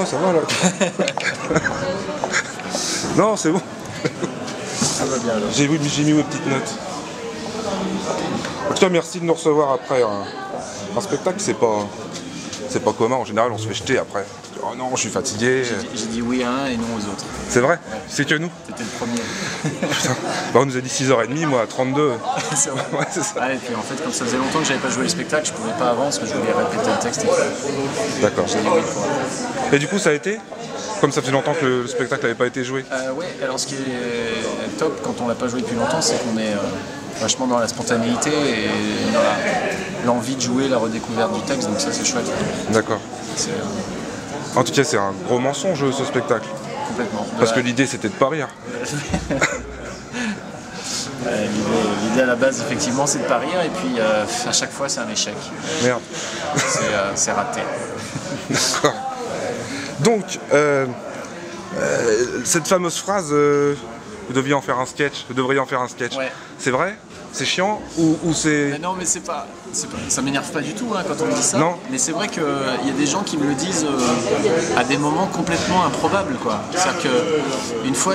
moi, ça va là. Non, c'est bon. Ça va bien alors. J'ai mis mes petites notes. En tout cas, merci de nous recevoir après un spectacle. C'est pas commun. En général, on se fait jeter après. Oh non, je suis fatigué. J'ai dit oui à un et non aux autres. C'est vrai? C'est que nous? C'était le premier. Putain. Bah, on nous a dit 6h30, moi à 32. C'est vrai. Ouais, c'est ça. Et puis en fait, comme ça faisait longtemps que j'avais pas joué le spectacle, je pouvais pas avant parce que je voulais répéter le texte. D'accord. J'ai dit oui pour... Et du coup, ça a été? Comme ça fait longtemps que le spectacle n'avait pas été joué? Ouais, alors ce qui est top quand on l'a pas joué depuis longtemps, c'est qu'on est vachement dans la spontanéité et dans l'envie de jouer, la redécouverte du texte, donc ça c'est chouette. D'accord. En tout cas, c'est un gros mensonge ce spectacle. Complètement. Parce que l'idée c'était de pas rire. L'idée à la base, effectivement, c'est de pas rire et puis à chaque fois c'est un échec. Merde. C'est raté. D'accord. Donc, cette fameuse phrase, vous devriez en faire un sketch, vous devriez en faire un sketch. Ouais. C'est vrai? C'est chiant ou c'est... Mais non, mais c'est pas, ça m'énerve pas du tout hein, quand on dit ça. Non. Mais c'est vrai qu'il y a des gens qui me le disent à des moments complètement improbables, quoi. C'est-à-dire qu'une fois,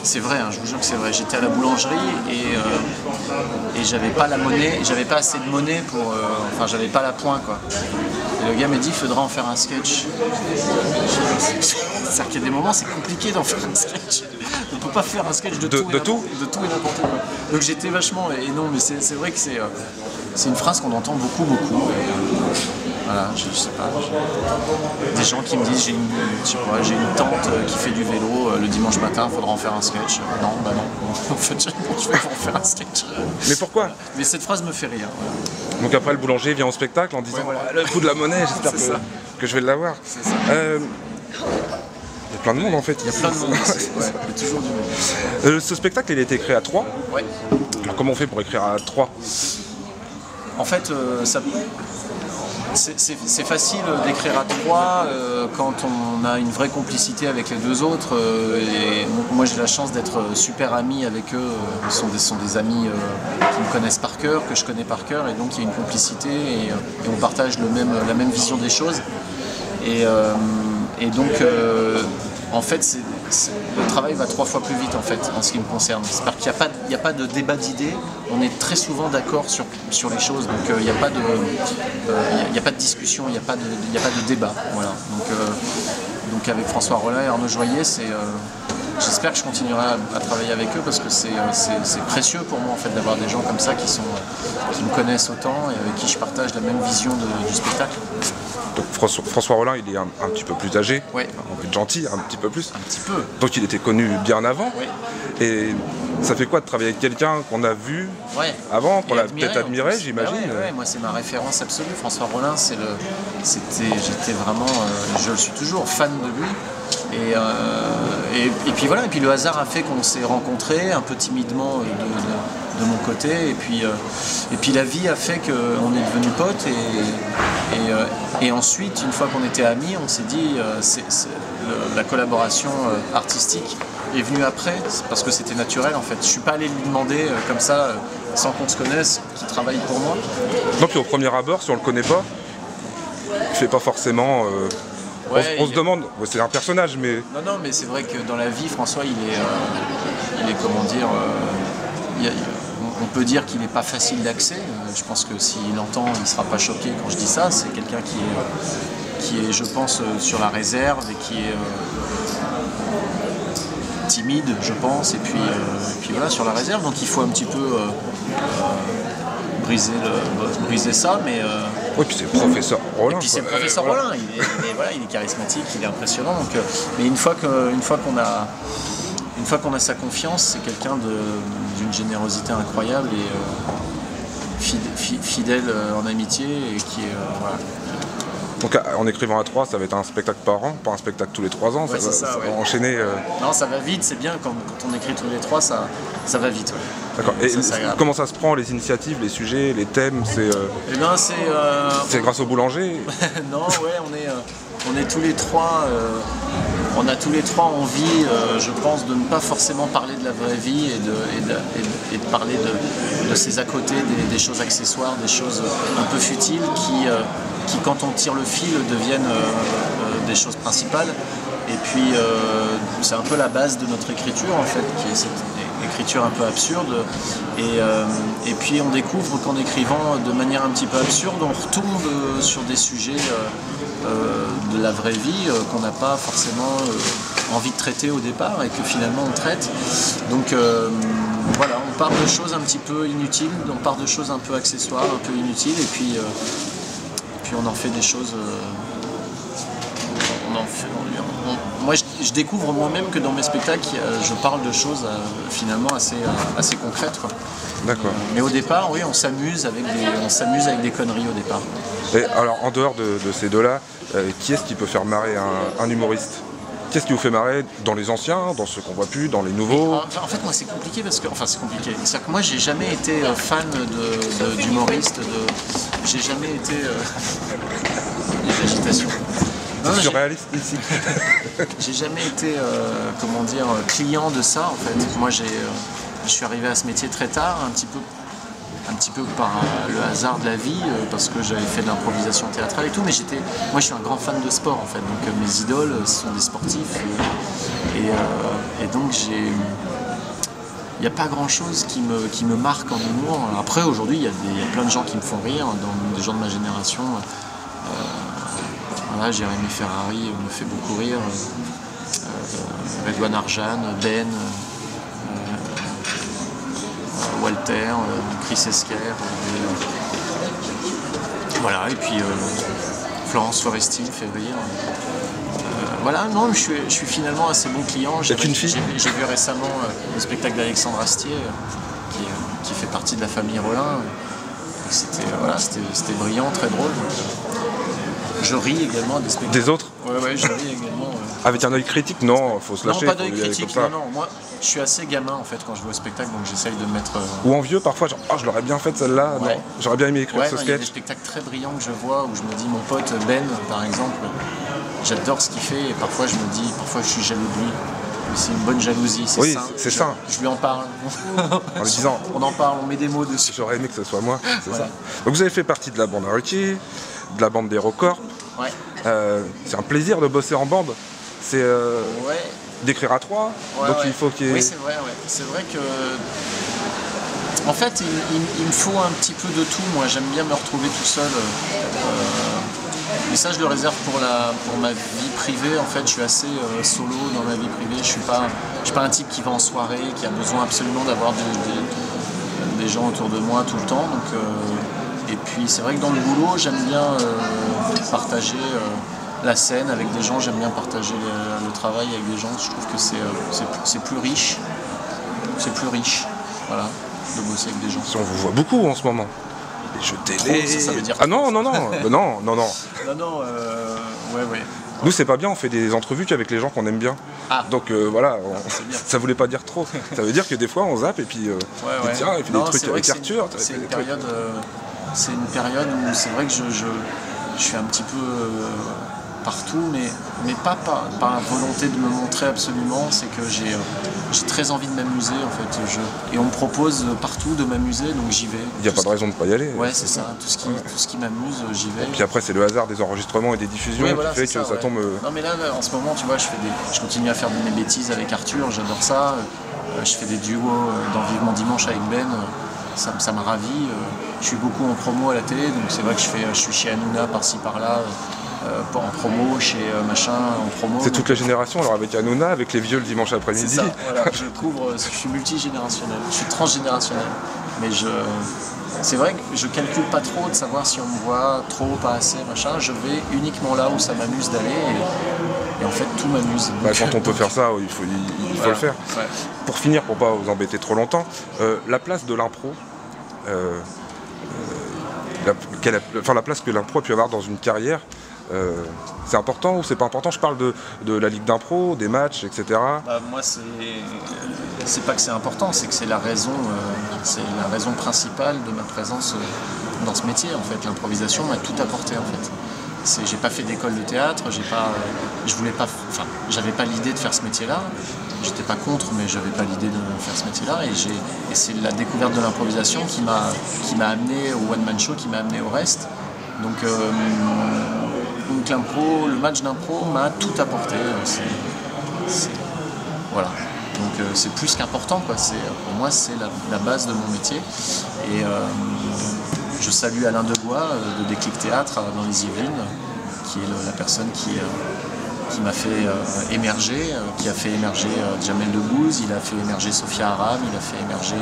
c'est vrai, hein, je vous jure que c'est vrai. J'étais à la boulangerie et j'avais pas la monnaie, j'avais pas assez de monnaie pour, enfin, j'avais pas la pointe, quoi. Et le gars m'a dit, il faudra en faire un sketch. C'est-à-dire qu'il y a des moments, c'est compliqué d'en faire un sketch. On peut pas faire un sketch de tout et n'importe quoi. Donc j'étais vachement, et non, mais c'est vrai que c'est une phrase qu'on entend beaucoup. Et, voilà, je sais pas. Des gens qui me disent, j'ai une tante qui fait du vélo le dimanche matin, il faudra en faire un sketch. Non, bah non. En fait, je vais pas en faire un sketch. Mais pourquoi? Mais cette phrase me fait rire. Voilà. Donc après, le boulanger vient au spectacle en disant ouais, voilà. Le coup de la monnaie, j'espère que je vais l'avoir. C'est ça. Il y a plein de monde en fait. Il y a plein de monde ici. Ouais, il y a toujours du monde. Ce spectacle, il a été créé à 3. Ouais. Alors comment on fait pour écrire à 3? En fait, c'est facile d'écrire à 3 quand on a une vraie complicité avec les deux autres. Et moi, j'ai la chance d'être super ami avec eux. Ce sont des amis qui me connaissent par cœur, que je connais par cœur. Et donc, il y a une complicité et on partage la même vision des choses. Et donc, en fait, le travail va 3 fois plus vite en fait, en ce qui me concerne. C'est-à-dire qu'il n'y a pas de débat d'idées, on est très souvent d'accord sur les choses, donc il n'y a pas de discussion, il n'y a pas de débat. Voilà. Donc avec François Rollin et Arnaud Joyer, j'espère que je continuerai à travailler avec eux parce que c'est précieux pour moi en fait d'avoir des gens comme ça qui me connaissent autant et avec qui je partage la même vision du spectacle. Donc François Rollin, il est un petit peu plus âgé, ouais. On va être gentil, un petit peu plus. Un petit peu. Donc il était connu bien avant. Ouais. Et ça fait quoi de travailler avec quelqu'un qu'on a vu avant, qu'on a peut-être admiré, j'imagine? Ouais, moi c'est ma référence absolue. François Rollin, j'étais vraiment, je le suis toujours, fan de lui. Et puis voilà, et puis le hasard a fait qu'on s'est rencontrés un peu timidement de mon côté, et puis la vie a fait qu'on est devenus potes, et ensuite, une fois qu'on était amis, on s'est dit, la collaboration artistique est venue après, parce que c'était naturel en fait. Je suis pas allé lui demander comme ça, sans qu'on se connaisse, qu'il travaille pour moi. Donc au premier abord, si on le connaît pas, il fait pas forcément... Ouais, on se demande, c'est un personnage, mais... Non, mais c'est vrai que dans la vie, François, il est comment dire... on peut dire qu'il n'est pas facile d'accès. Je pense que s'il entend, il ne sera pas choqué quand je dis ça. C'est quelqu'un qui est, je pense, sur la réserve et qui est timide, je pense, et puis voilà, sur la réserve. Donc il faut un petit peu briser ça, mais... Oui, puis c'est le professeur Rollin. Et puis c'est le professeur Rollin, il est charismatique, il est impressionnant. Donc, mais une fois qu'on a sa confiance, c'est quelqu'un d'une générosité incroyable et fidèle en amitié et qui est voilà. Donc en écrivant à 3, ça va être un spectacle par an, pas un spectacle tous les 3 ans, ouais, ça va enchaîner... Non, ça va vite, c'est bien, quand on écrit tous les 3, ça va vite. Ouais. D'accord, et comment ça se prend, les initiatives, les sujets, les thèmes? C'est grâce au boulanger? Non, ouais, on est tous les 3... on a tous les 3 envie, je pense, de ne pas forcément parler de la vraie vie et de parler de ces à côté, des choses accessoires, des choses un peu futiles qui, quand on tire le fil, deviennent des choses principales. Et puis c'est un peu la base de notre écriture en fait, qui est cette écriture un peu absurde. Et puis on découvre qu'en écrivant de manière un petit peu absurde, on retombe sur des sujets de la vraie vie qu'on n'a pas forcément envie de traiter au départ et que finalement on traite. Donc voilà, on part de choses un petit peu inutiles, on part de choses un peu accessoires, un peu inutiles, et puis on en fait des choses. Moi, je découvre moi-même que dans mes spectacles, je parle de choses finalement assez concrètes, quoi. D'accord. Mais au départ, oui, on s'amuse avec des conneries au départ. Et alors, en dehors de ces deux-là, qui est-ce qui peut faire marrer un humoriste? Qu'est-ce qui vous fait marrer dans les anciens, dans ceux qu'on voit plus, dans les nouveaux? En fait, moi, c'est compliqué parce que... Enfin, c'est compliqué. C'est-à-dire que moi, j'ai jamais été fan d'humoristes. J'ai jamais été... des agitations. C'est surréaliste ici. J'ai jamais été, comment dire, client de ça, en fait. Moi, je suis arrivé à ce métier très tard, un petit peu par le hasard de la vie, parce que j'avais fait de l'improvisation théâtrale et tout, mais moi je suis un grand fan de sport en fait, donc mes idoles ce sont des sportifs, et donc il n'y a pas grand chose qui me marque en humour. Après aujourd'hui il y a plein de gens qui me font rire, des gens de ma génération, voilà, Jérémy Ferrari me fait beaucoup rire, Redouane Arjan, Ben, Walter, Chris Esquer, voilà, et puis Florence Foresti me fait rire. Voilà, non, je suis finalement assez bon client. C'est une fille. J'ai vu récemment le spectacle d'Alexandre Astier, qui fait partie de la famille Rollin. C'était brillant, très drôle. Je ris également des spectacles. Des autres? Ouais, je ris également. Avec un œil critique? Non, faut se lâcher. Non, pas d'œil critique, non. Moi, je suis assez gamin en fait quand je vais au spectacle, donc j'essaye de mettre. Ou envieux parfois, genre, je l'aurais bien faite celle-là, ouais. Non, j'aurais bien aimé écrire ce sketch. Il y a des spectacles très brillants que je vois où je me dis, mon pote Ben, par exemple, j'adore ce qu'il fait et parfois je me dis, parfois je suis jaloux de lui. C'est une bonne jalousie, c'est oui, sain. C'est ça. Je lui en parle. En lui disant. On en parle, on met des mots dessus. J'aurais aimé que ce soit moi, c'est ça. Donc vous avez fait partie de la bande Ruquier, de la bande des Rocorp. Ouais. C'est un plaisir de bosser en bande. C'est d'écrire à trois. Donc il faut qu'il y ait... Oui, c'est vrai. Ouais. C'est vrai que... En fait, il me faut un petit peu de tout. Moi, j'aime bien me retrouver tout seul. Mais ça, je le réserve pour ma vie privée. En fait, je suis assez solo dans ma vie privée. Je suis pas un type qui va en soirée, qui a besoin absolument d'avoir des gens autour de moi tout le temps. Donc, et puis, c'est vrai que dans le boulot, j'aime bien partager la scène avec des gens. J'aime bien partager le travail avec des gens. Je trouve que c'est plus riche. C'est plus riche, voilà, de bosser avec des gens. On vous voit beaucoup en ce moment. Les jeux télé. Ça veut dire ah non. Non, ouais. Nous, c'est pas bien, on fait des entrevues qu'avec les gens qu'on aime bien. Ah. Donc voilà, ça voulait pas dire trop. Ça veut dire que des fois, on zappe et puis tiens, et puis des trucs avec Arthur. C'est une période où c'est vrai que je suis un petit peu partout, mais pas par volonté de me montrer absolument, c'est que j'ai très envie de m'amuser en fait. Et on me propose partout de m'amuser, donc j'y vais. Il n'y a pas de raison de ne pas y aller. Ouais, c'est ça, tout ce qui m'amuse, j'y vais. Et puis après, c'est le hasard des enregistrements et des diffusions qui fait que ça tombe... Non mais là, en ce moment, tu vois, je continue à faire mes bêtises avec Arthur, j'adore ça. Je fais des duos dans Vivement Dimanche avec Ben, ça me ravit. Je suis beaucoup en promo à la télé, donc c'est vrai que je suis chez Hanouna par-ci par-là. En promo, chez machin, en promo. C'est toute la génération, alors avec Hanouna, avec les vieux le dimanche après-midi. C'est ça, voilà, je suis multigénérationnel, je suis transgénérationnel. Mais c'est vrai que je calcule pas trop de savoir si on me voit trop, pas assez, machin. Je vais uniquement là où ça m'amuse d'aller et en fait tout m'amuse. Quand on peut faire ça, il faut le faire. Ouais. Pour finir, pour pas vous embêter trop longtemps, la place de l'impro, la place que l'impro a pu avoir dans une carrière, c'est important ou c'est pas important? Je parle de la ligue d'impro, des matchs, etc. Moi, c'est pas que c'est important, c'est que c'est la raison principale de ma présence dans ce métier. En fait, l'improvisation m'a tout apporté. En fait, j'ai pas fait d'école de théâtre, j'avais pas l'idée de faire ce métier-là. J'étais pas contre, mais j'avais pas l'idée de faire ce métier-là. Et c'est la découverte de l'improvisation qui m'a amené au one man show, qui m'a amené au reste. Donc Donc l'impro, le match d'impro m'a tout apporté. Voilà. Donc c'est plus qu'important, quoi. Pour moi, c'est la base de mon métier. Et je salue Alain Debois de Déclic Théâtre dans les Yvelines, qui est la personne qui m'a fait émerger, qui a fait émerger Jamel Debbouze, il a fait émerger Sophia Aram, il a fait émerger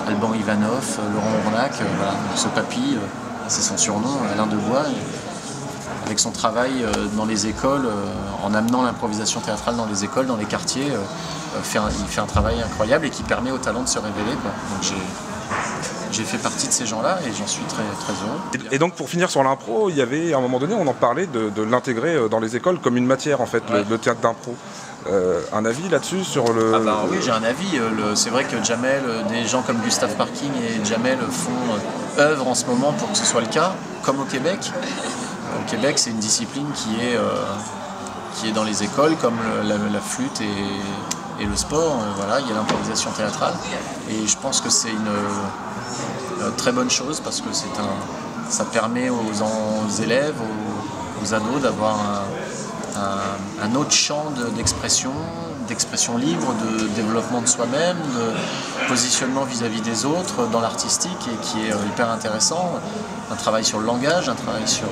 Alban Ivanov, Laurent Ournac. Voilà. Donc ce papy, c'est son surnom, Alain Debois. Avec son travail dans les écoles, en amenant l'improvisation théâtrale dans les écoles, dans les quartiers, il fait un travail incroyable et qui permet aux talents de se révéler, quoi. Donc j'ai fait partie de ces gens-là et j'en suis très, très heureux. Et donc pour finir sur l'impro, il y avait à un moment donné, on en parlait de l'intégrer dans les écoles comme une matière en fait, Ouais. le théâtre d'impro. Un avis là-dessus sur le... Ah bah oui, j'ai un avis. C'est vrai que Jamel, des gens comme Gustave Parking et Jamel œuvrent en ce moment pour que ce soit le cas, comme au Québec. Au Québec, c'est une discipline qui est dans les écoles, comme la flûte et le sport. Voilà, il y a l'improvisation théâtrale. Et je pense que c'est une très bonne chose parce que ça permet aux élèves, aux ados d'avoir un autre champ d'expression libre, de développement de soi-même, de positionnement vis-à-vis des autres dans l'artistique et qui est hyper intéressant. Un travail sur le langage, un travail sur,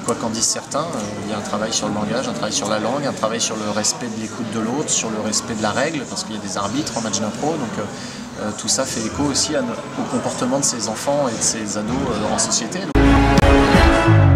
quoi qu'en disent certains, il y a un travail sur le langage, un travail sur la langue, un travail sur le respect de l'écoute de l'autre, sur le respect de la règle, parce qu'il y a des arbitres en match d'impro, donc tout ça fait écho aussi au comportement de ces enfants et de ces ados en société. Donc...